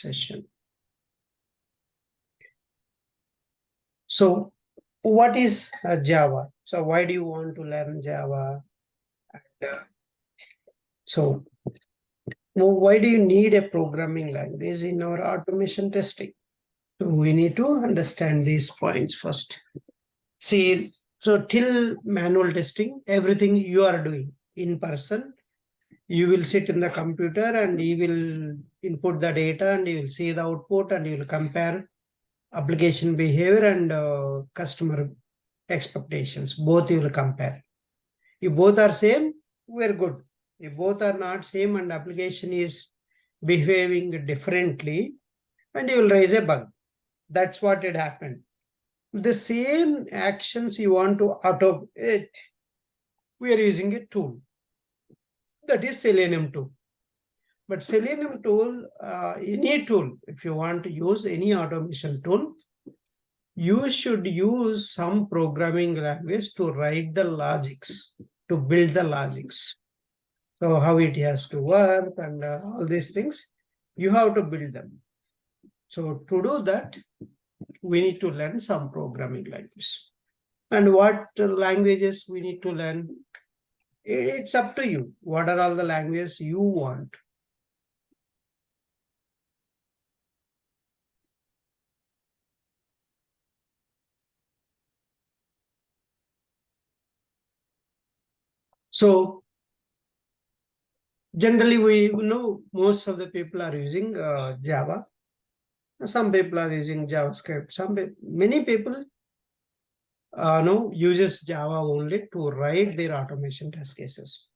session. So what is Java? So why do you want to learn Java? And, so why do you need a programming language in our automation testing? So we need to understand these points first. See, so till manual testing, everything you are doing in person, you will sit in the computer and you will input the data and you will see the output and you will compare application behavior and customer expectations. Both you will compare. If both are same, we're good. If both are not same and application is behaving differently, and you will raise a bug. That's what it happened. The same actions you want to automate, we are using a tool. That is Selenium tool. But Selenium tool, any tool, if you want to use any automation tool, you should use some programming language to write the logics, to build the logics. So how it has to work and all these things, you have to build them. So to do that, we need to learn some programming language. And what languages we need to learn? It's up to you. What are all the languages you want? So generally, we know most of the people are using Java. Some people are using JavaScript. Many people uses Java only to write their automation test cases,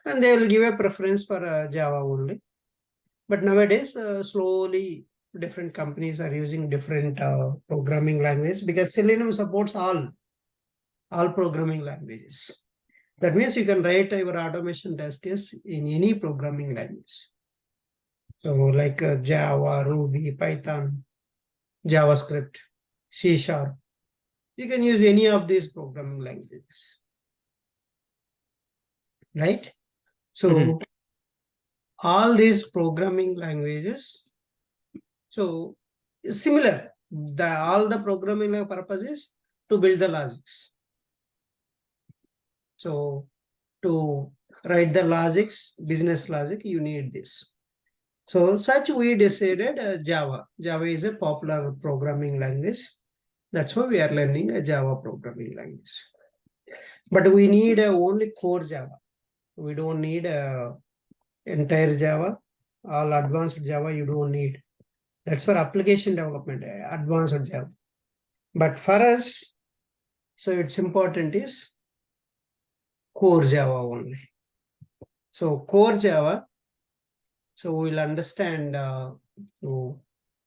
and they will give a preference for Java only. But nowadays, slowly, different companies are using different programming language because Selenium supports all programming languages. That means you can write your automation test case in any programming language. So like Java, Ruby, Python, JavaScript, C#. You can use any of these programming languages, right? So all these programming languages, so similar. All the programming purpose is to build the logics. So to write the logics, business logic, you need this. So such we decided Java. Java is a popular programming language. That's why we are learning a Java programming language. But we need only core Java. We don't need entire Java. All advanced Java you don't need. That's for application development, advanced Java. But for us, so it's important is core Java only. So core Java, so we'll understand so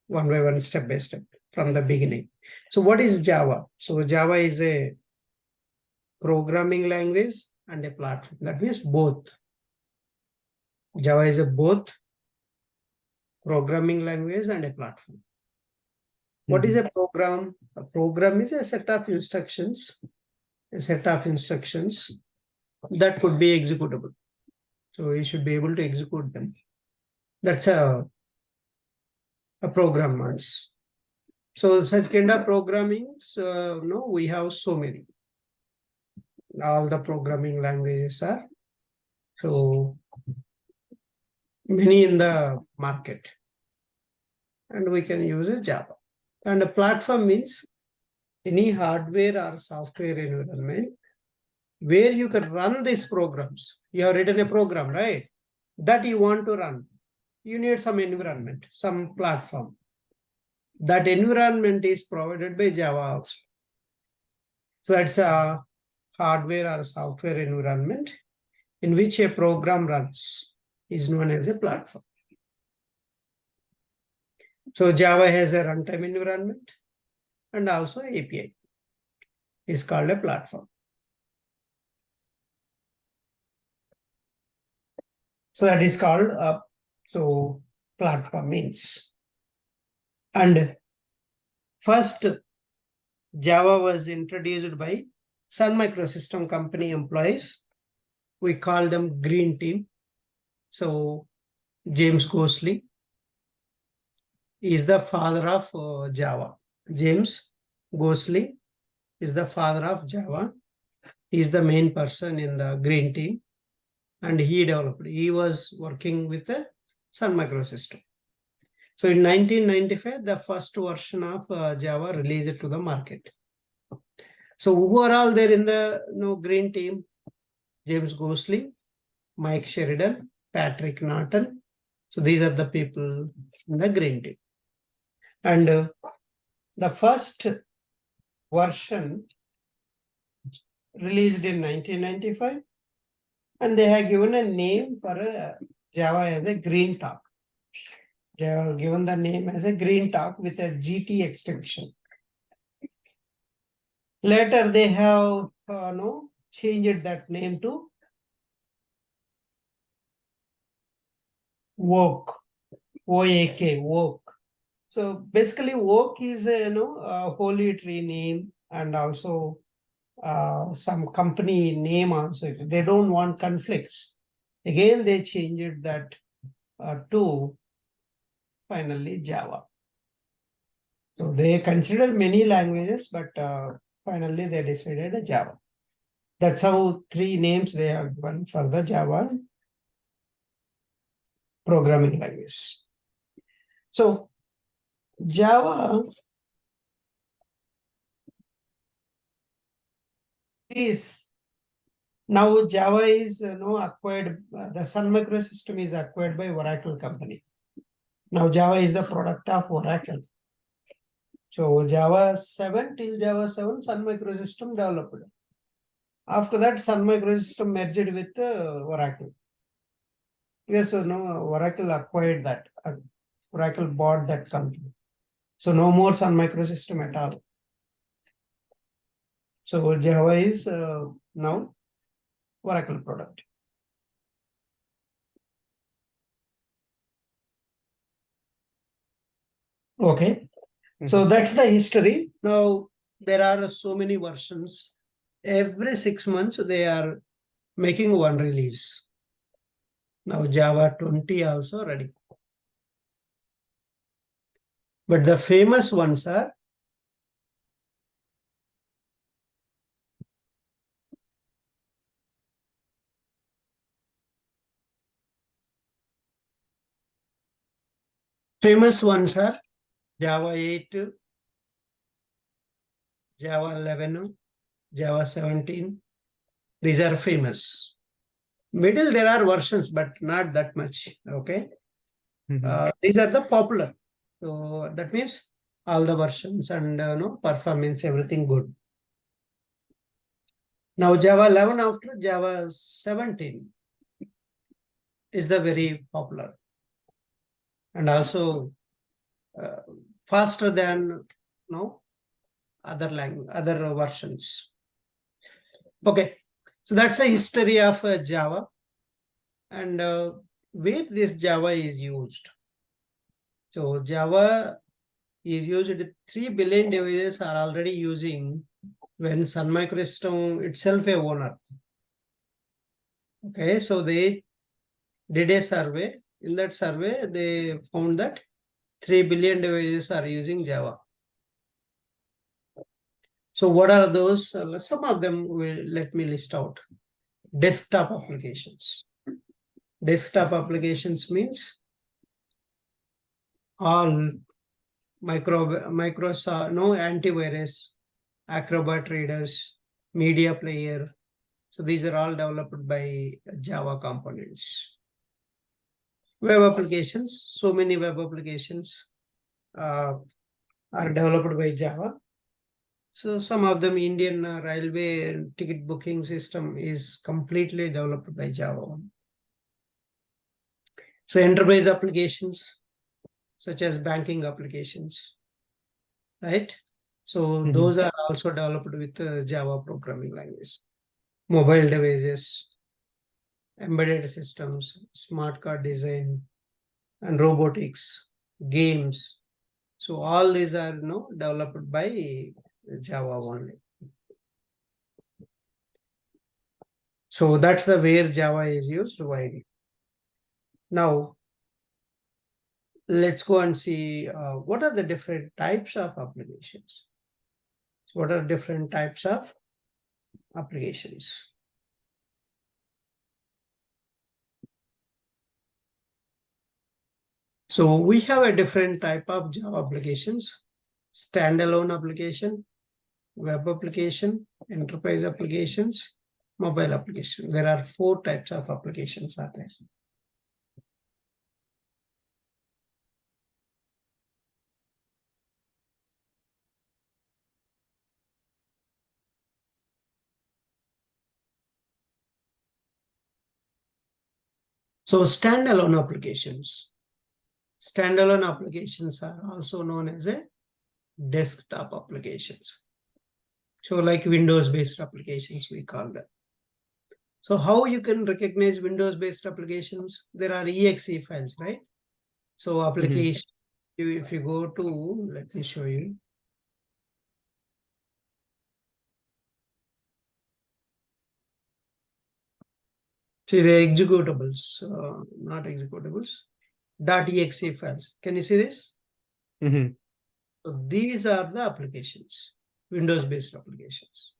one by one, step by step from the beginning. So what is Java? So Java is a programming language and a platform. That means both. Java is a both programming language and a platform. What is a program? A program is a set of instructions, that could be executable. So you should be able to execute them. That's a program means. So such kind of programming, we have so many. All the programming languages are so many in the market, and we can use a Java. And a platform means any hardware or software environment where you can run these programs. You have written a program, right? That you want to run. You need some environment, some platform. That environment is provided by Java also. So that's a hardware or software environment in which a program runs is known as a platform. So Java has a runtime environment and also API is called a platform. So that is called platform means. And first Java was introduced by Sun Microsystem company employees. We call them Green Team. So James Gosley. is the father of Java. James Gosley is the father of Java. He is the main person in the green team, and he developed. He was working with the Sun Microsystem. So in 1995, the first version of Java released to the market. So who are all there in the green team? James Gosley, Mike Sheridan, Patrick Norton. So these are the people in the green team. And the first version released in 1995, and they have given a name for Java as a green talk. They have given the name as a green talk with a GT extension. Later, they have changed that name to Woke, OAK, Woke. So basically, Woke is a holy tree name, and also some company name also. They don't want conflicts. Again, they changed that to finally Java. So they considered many languages, but finally they decided Java. That's how three names they have given for the Java programming language. So Java is now Java is acquired. The Sun Microsystem is acquired by Oracle company. Now Java is the product of Oracle. So Java 7 till Java 7, Sun Microsystem developed. After that, Sun Microsystem merged with Oracle. Yes, so no, Oracle acquired that. Oracle bought that company. So no more Sun Microsystem at all. So Java is now Oracle product. Okay. So that's the history. Now there are so many versions. Every 6 months they are making one release. Now Java 20 also ready. But the famous ones are Java 8, Java 11, Java 17. These are famous. Middle there are versions, but not that much. Okay. These are the popular. So that means all the versions and performance, everything good. Now Java 11 after Java 17 is the very popular and also faster than other language, other versions. Okay, so that's the history of Java and where this Java is used. So Java is used. 3 billion devices are already using when Sun Microsystem itself a owner. Okay, so they did a survey. In that survey, they found that 3 billion devices are using Java. So what are those? Some of them let me list out. Desktop applications. Desktop applications means all Microsoft, antivirus, Acrobat readers, media player. So these are all developed by Java components. Web applications, so many web applications are developed by Java. So some of them Indian railway ticket booking system is completely developed by Java. So enterprise applications such as banking applications, right? So those are also developed with Java programming language. Mobile devices, embedded systems, smart card design, and robotics, games. So all these are developed by Java only. So that's the where Java is used widely. Now, let's go and see what are the different types of applications. So what are different types of applications? So we have a different type of Java applications: standalone application, web application, enterprise applications, mobile application. There are 4 types of applications are there. So standalone applications. Standalone applications are also known as a desktop applications. So like Windows-based applications, we call them. So how you can recognize Windows-based applications? There are exe files, right? So application, if you go to, let me show you. See the executables, not executables, .exe files. Can you see this? So these are the applications, Windows-based applications.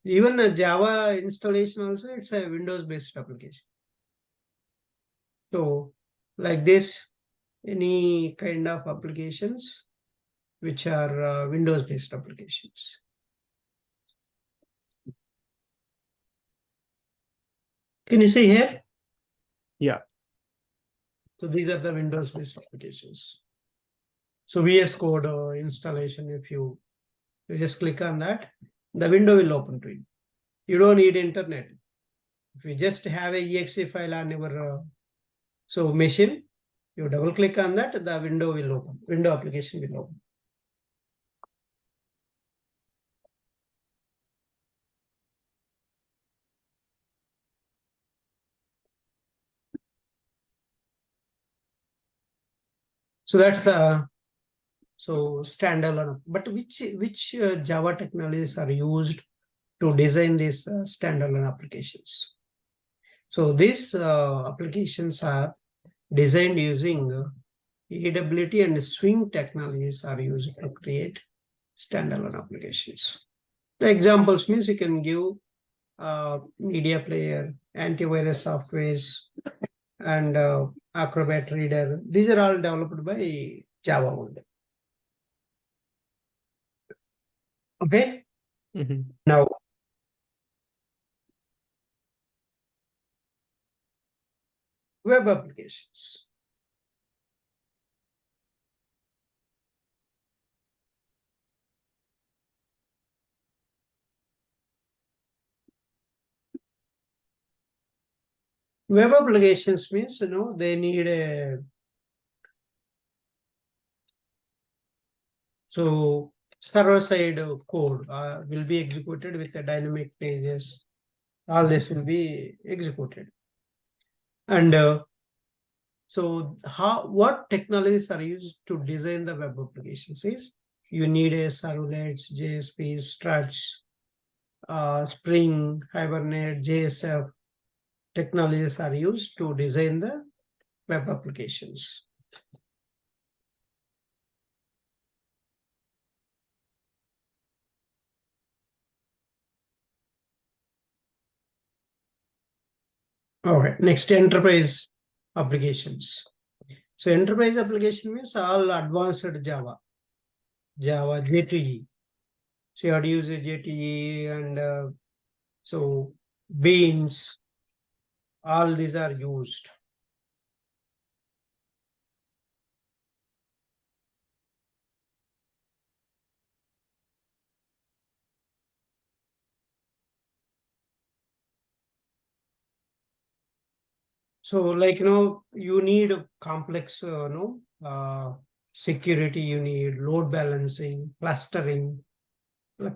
Even a Java installation also, it's a Windows-based application. So like this, any kind of applications which are Windows-based applications. Can you see here? Yeah. So these are the Windows-based applications. So VS Code installation, if you just click on that, the window will open to you. You don't need internet. If you just have a exe file on your so machine, you double click on that, the window will open. Window application will open. So that's the standalone. But which Java technologies are used to design these standalone applications? So these applications are designed using AWT and Swing technologies are used to create standalone applications. The examples means you can give media player, antivirus softwares, and Acrobat Reader. These are all developed by Java only. Okay. Now, web applications. Web applications means, they need a, so server-side code will be executed with the dynamic pages. All this will be executed. And so what technologies are used to design the web applications is you need a servlets, JSP, struts, Spring, Hibernate, JSF technologies are used to design the web applications. All right, next, enterprise applications. So enterprise application means all advanced Java J2E. So you have to use a J2E and so beans, all these are used. So like, you need a complex, security, you need load balancing, clustering.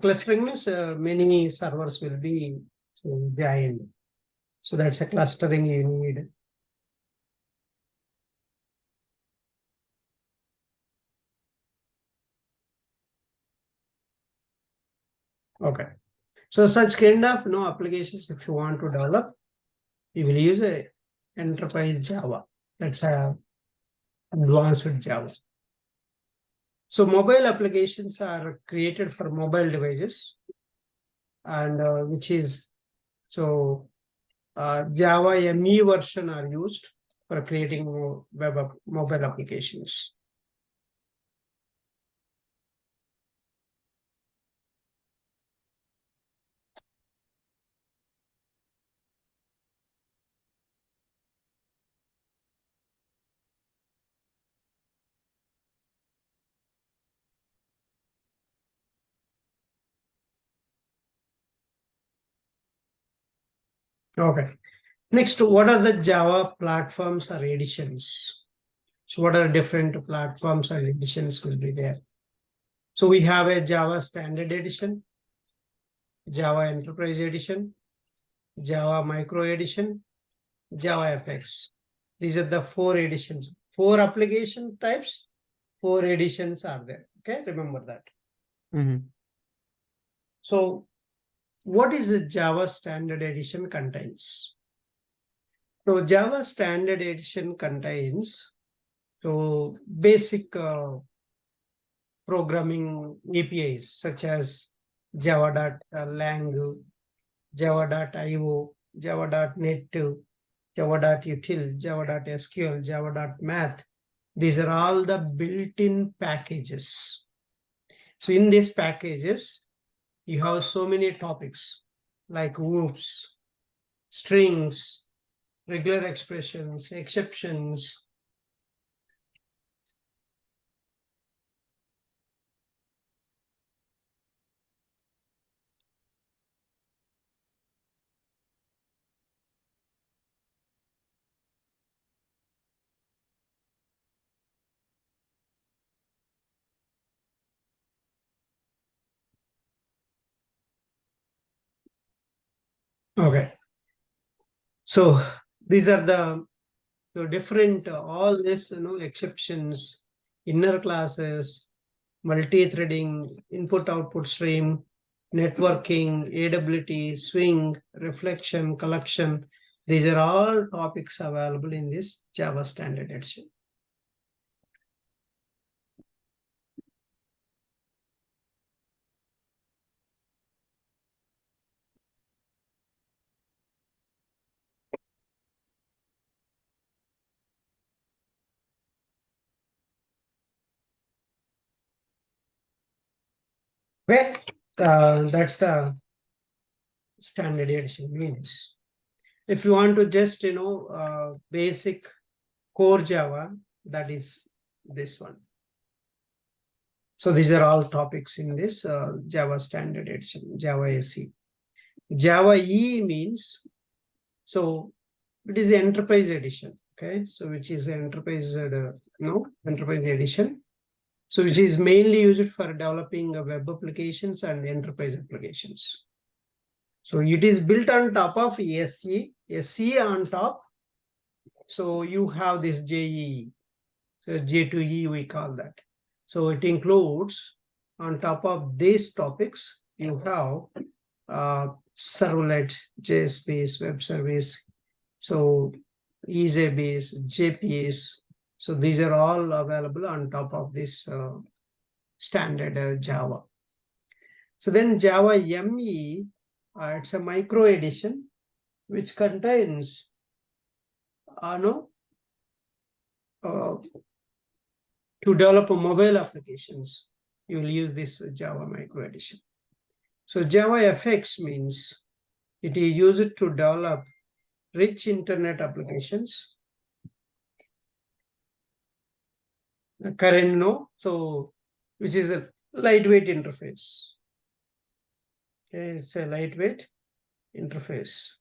Clustering means many servers will be joined. So that's a clustering you need. Okay. So such kind of applications, if you want to develop, you will use a enterprise Java. That's a advanced Java. So mobile applications are created for mobile devices, and which is so Java ME version are used for creating mobile applications. Okay. Next, what are the Java platforms or editions? So what are different platforms or editions will be there? So we have a Java Standard Edition, Java Enterprise Edition, Java Micro Edition, Java FX. These are the four editions. Four application types, four editions are there. Okay, remember that. Mhm. So what is the Java Standard Edition contains? So Java Standard Edition contains so basic programming APIs such as java.lang, java.io, java.net, java.util, java.sql, java.math. These are all the built-in packages. So in these packages, you have so many topics like loops, strings, regular expressions, exceptions. Okay. So these are the different, all this, exceptions, inner classes, multi-threading, input-output stream, networking, AWT, swing, reflection, collection. These are all topics available in this Java Standard Edition. Okay, that's the Standard Edition means. If you want to just, basic core Java, that is this one. So these are all topics in this Java Standard Edition, Java SE. Java E means, so it is the Enterprise Edition, okay? So which is the Enterprise, Enterprise Edition. So which is mainly used for developing web applications and enterprise applications. So it is built on top of SE on top. So you have this JEE, so J2E we call that. So it includes on top of these topics, you have servlet, JS-based web service, so EJ-based, JPS. So these are all available on top of this standard Java. So then Java ME, it's a micro edition which contains to develop mobile applications. You will use this Java micro edition. So Java FX means it is used to develop rich internet applications. Current so which is a lightweight interface. Okay, it's a lightweight interface.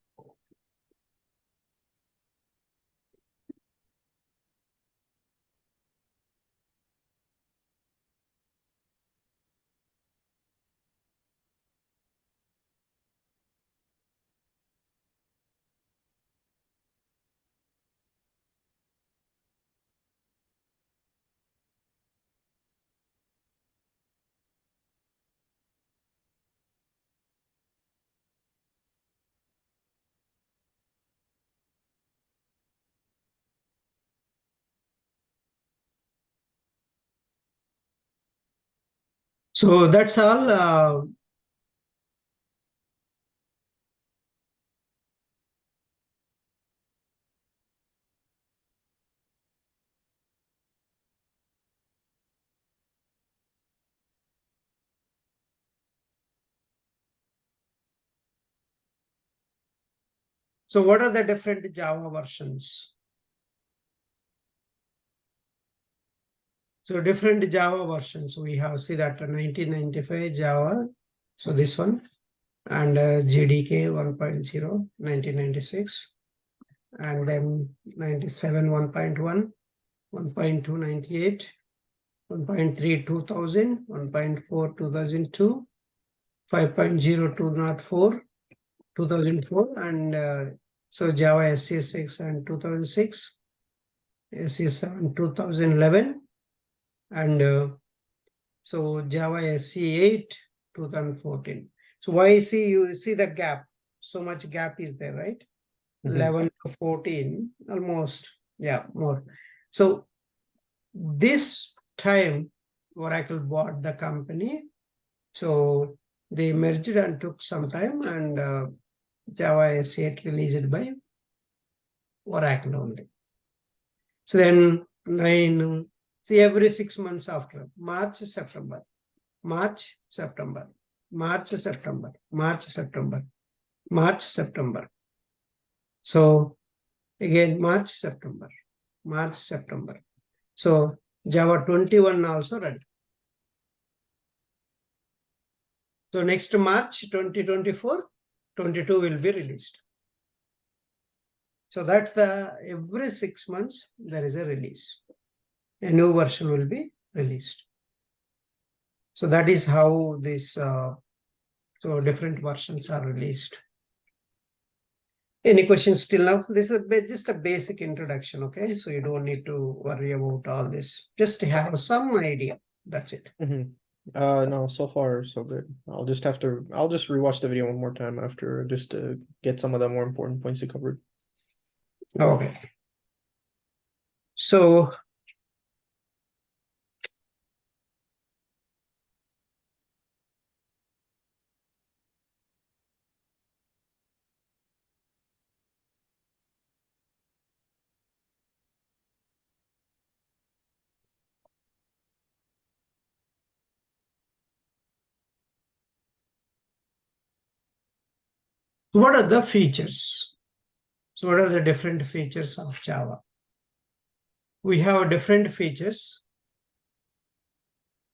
So that's all. So what are the different Java versions? So different Java versions. We have, see that 1995 Java. So this one, and GDK 1.0, 1996, and then 97 1.1, 1.2 98, 1.3 2000, 1.4 2002, 5.0 204, 2004, and so Java SC6 and 2006, SC7 2011, and so Java SC8 2014. So why you see the gap? So much gap is there, right? 11 to 14, almost, yeah, more. So this time Oracle bought the company. So they merged and took some time, and Java SC8 released by Oracle only. So then 9, see every 6 months after, March, September, March, September, March, September, March, September, March, September. So again, March, September, March, September. So Java 21 also read. So next March 2024, 22 will be released. So that's every 6 months there is a release. A new version will be released. So that is how this, so different versions are released. Any questions till now? This is just a basic introduction, okay? So you don't need to worry about all this. Just to have some idea. That's it. No, so far so good. I'll just rewatch the video one more time after, just to get some of the more important points you covered. Okay. So what are the features? So what are the different features of Java? We have different features.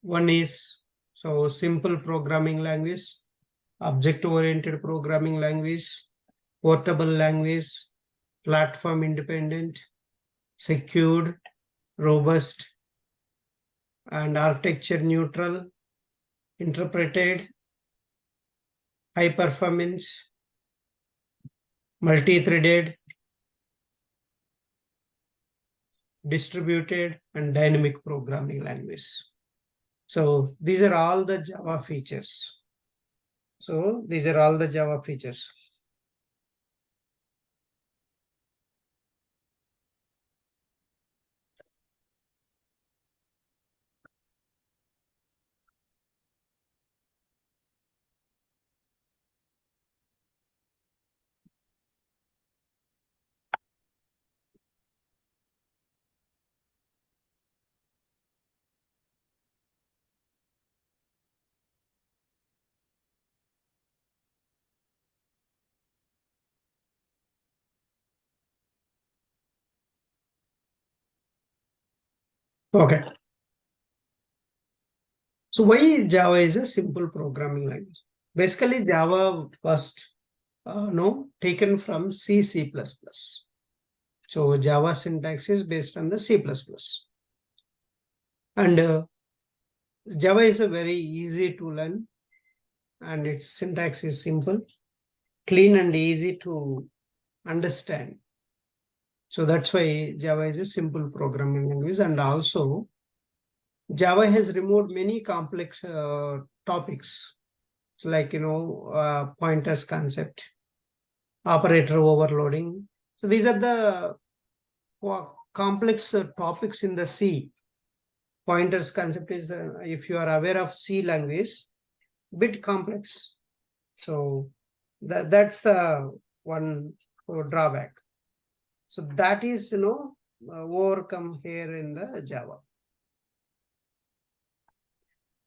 One is, so simple programming language, object-oriented programming language, portable language, platform independent, secured, robust, and architecture neutral, interpreted, high performance, multi-threaded, distributed, and dynamic programming language. So these are all the Java features. So these are all the Java features. Okay. So why Java is a simple programming language? Basically, Java was taken from C++. So Java syntax is based on the C++. And Java is a very easy to learn, and its syntax is simple, clean, and easy to understand. So that's why Java is a simple programming language. And also, Java has removed many complex topics, like, pointers concept, operator overloading. So these are the complex topics in the C. pointers concept is, if you are aware of C language, bit complex. So that's the one drawback. So that is, overcome here in the Java.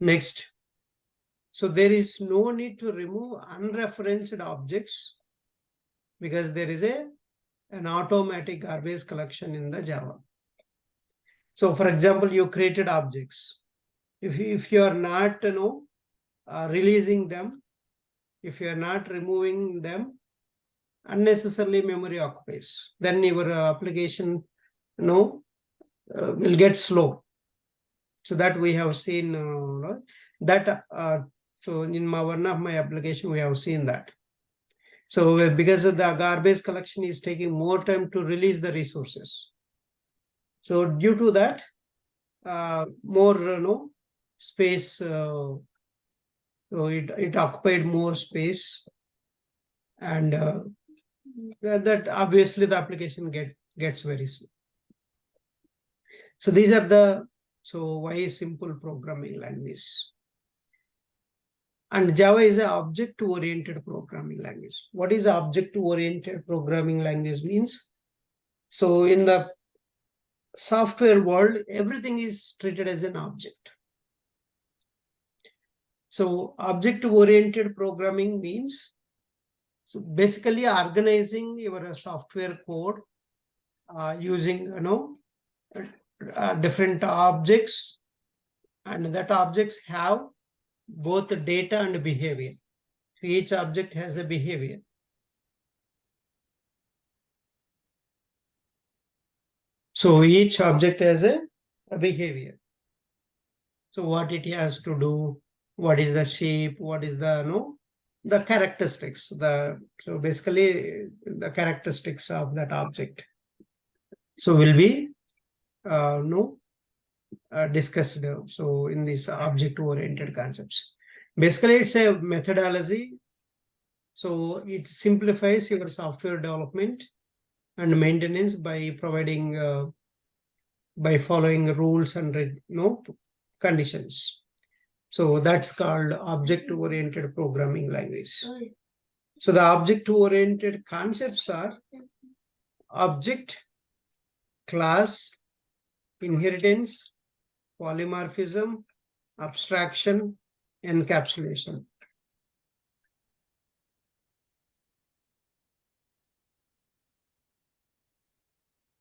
Next. So there is no need to remove unreferenced objects because there is an automatic garbage collection in the Java. So for example, you created objects. If you are not, releasing them, if you are not removing them, unnecessarily memory occupies. Then your application, will get slow. So that we have seen that. So in one of my application, we have seen that. So because of the garbage collection is taking more time to release the resources. So due to that, more space. So it occupied more space, and that obviously the application gets very slow. So these are the why simple programming language. And Java is an object-oriented programming language. What is object-oriented programming language means? So in the software world, everything is treated as an object. So object-oriented programming means, so basically organizing your software code using different objects, and that objects have both data and behavior. So each object has a behavior. So each object has a behavior. So what it has to do, what is the shape, what is the the characteristics. So basically the characteristics of that object. So will be discussed. So in these object-oriented concepts, basically it's a methodology. So it simplifies your software development and maintenance by providing, by following rules and conditions. So that's called object-oriented programming language. So the object-oriented concepts are object, class, inheritance, polymorphism, abstraction, encapsulation.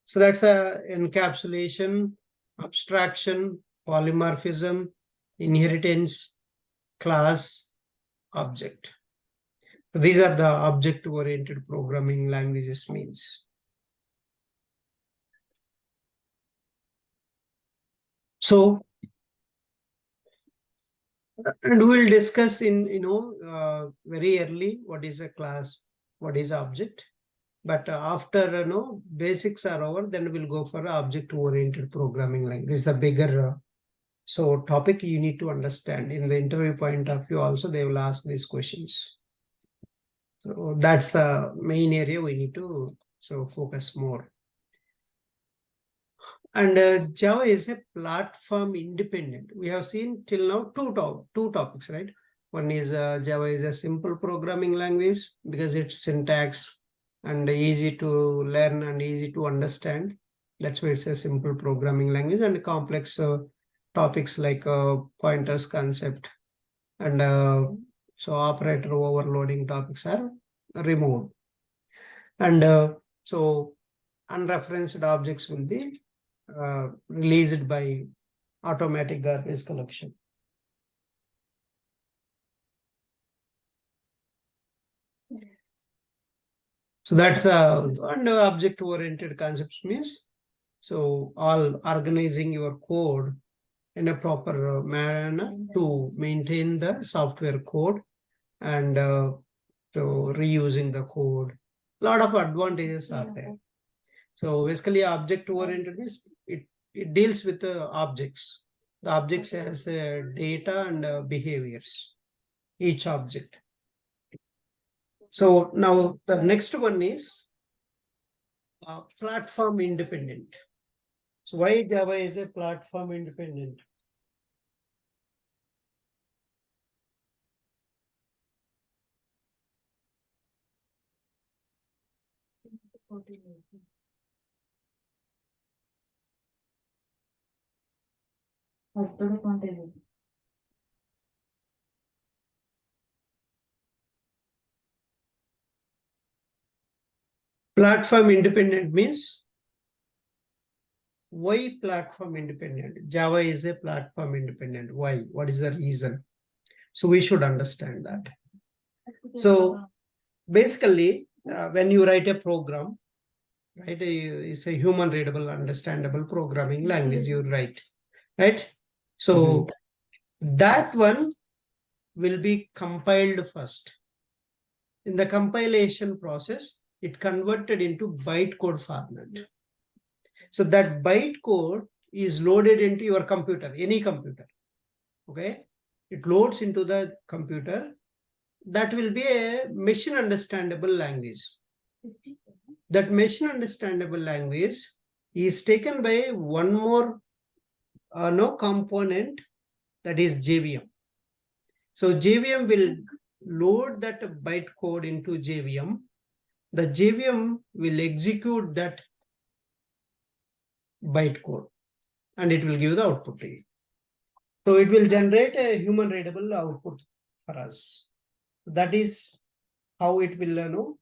So that's a encapsulation, abstraction, polymorphism, inheritance, class, object. So these are the object-oriented programming languages means. So, and we'll discuss in very early what is a class, what is object. But after basics are over, then we'll go for object-oriented programming language. This is the bigger topic you need to understand. In the interview point of view, also they will ask these questions. So that's the main area we need to focus more. And Java is a platform independent. We have seen till now two topics, right? One is Java is a simple programming language because it's syntax and easy to learn and easy to understand. That's why it's a simple programming language. And complex topics like pointers concept and operator overloading topics are removed. And so unreferenced objects will be released by automatic garbage collection. So that's the object-oriented concepts means, so all organizing your code in a proper manner to maintain the software code and so reusing the code. A lot of advantages are there. So basically object-oriented means it deals with the objects. The objects has data and behaviors, each object. So now the next one is platform independent. So why Java is a platform independent? Platform independent means why platform independent? Java is a platform independent. Why? What is the reason? So we should understand that. So basically, when you write a program, right, it's a human readable, understandable programming language you write, right? So that one will be compiled first. In the compilation process, it converted into bytecode format. So that bytecode is loaded into your computer, any computer. Okay, it loads into the computer. That will be a machine understandable language. That machine understandable language is taken by one more component, that is JVM. So JVM will load that bytecode into JVM. The JVM will execute that bytecode and it will give the output to you. So it will generate a human readable output for us. That is how it will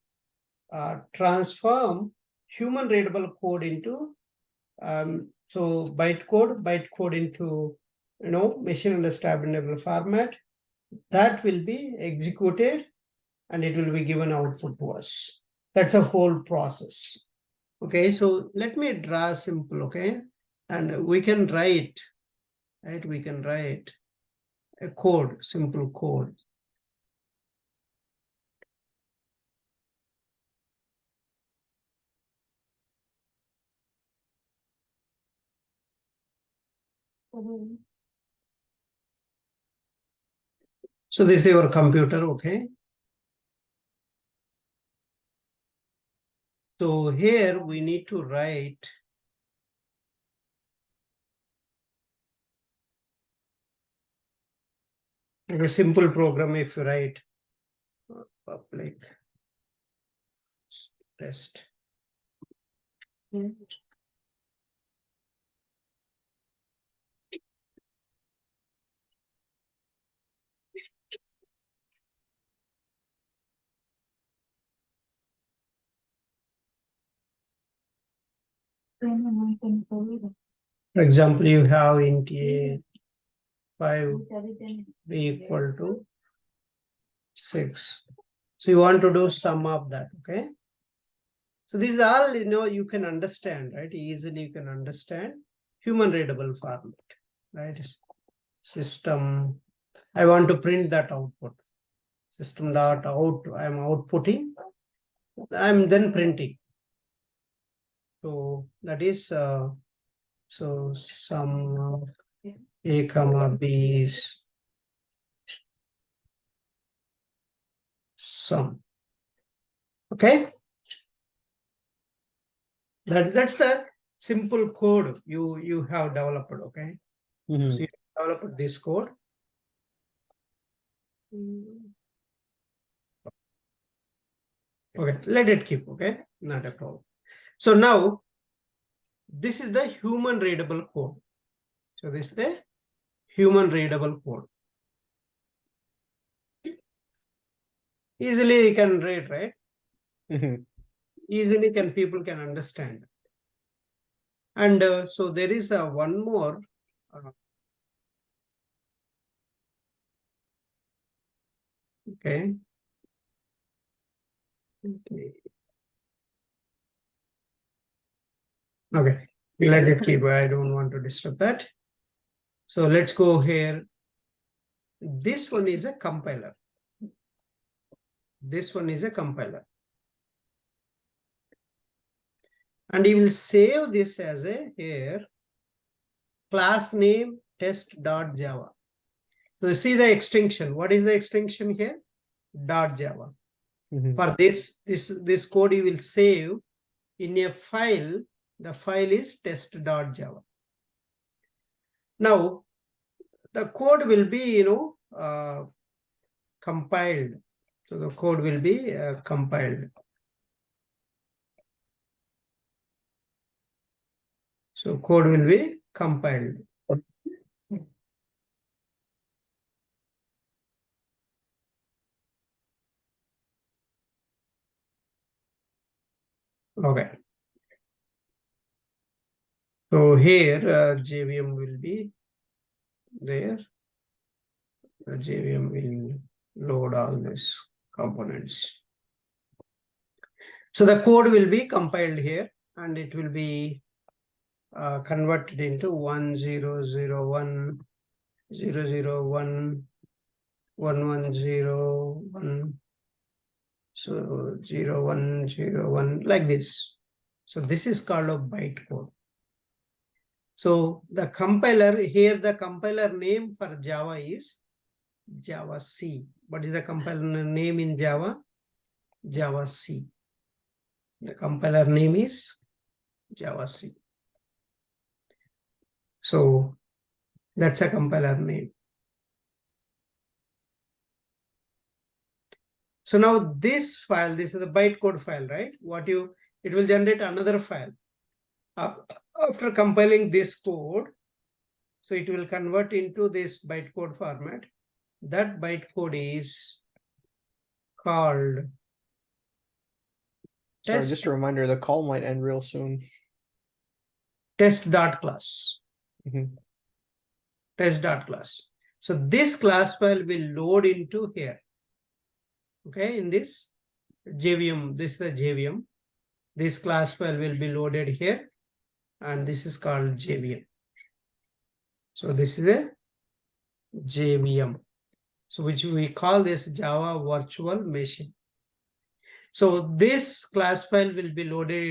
transform human readable code into bytecode into machine understandable format. That will be executed and it will be given output to us. That's a whole process. Okay, so let me draw simple, okay? And we can write, right? We can write a code, simple code. So this is your computer, okay? So here we need to write a simple program. If you write public test. For example, you have int a 5 b equal to 6. So you want to do sum of that, okay? So this is all, you can understand, right? Easily you can understand human readable format, right? System, I want to print that output. System dot out, I'm outputting, I'm then printing. So that is, so sum of a comma b is sum. Okay, that's the simple code you have developed. Okay, so you developed this code. Okay, let it keep. Okay, not a problem. So now this is the human readable code. So this is the human readable code. Easily you can read, right? Easily people can understand. And so there is one more. Okay. Okay, let it keep. I don't want to disturb that. So let's go here. This one is a compiler. This one is a compiler. And you will save this as a here class name test.java. So see the extension. What is the extension here? .java. For this code you will save in a file The file is test.java. Now, the code will be, compiled. So the code will be compiled. So code will be compiled. Okay. So here JVM will be there. The JVM will load all these components. So the code will be compiled here, and it will be converted into 1001 001 1101. So 0101 like this. So this is called a bytecode. So the compiler here, the compiler name for Java is Java C. What is the compiler name in Java? Java C. The compiler name is Java C. So that's a compiler name. So now this file, this is the bytecode file, right? It will generate another file. After compiling this code, so it will convert into this bytecode format. That bytecode is called Sorry, just a reminder, the call might end real soon. test.class. Mhm. Test.class. So this class file will load into here. Okay, in this JVM, this is the JVM. This class file will be loaded here, and this is called JVM. So this is a JVM. So which we call this Java virtual machine. So this class file will be loaded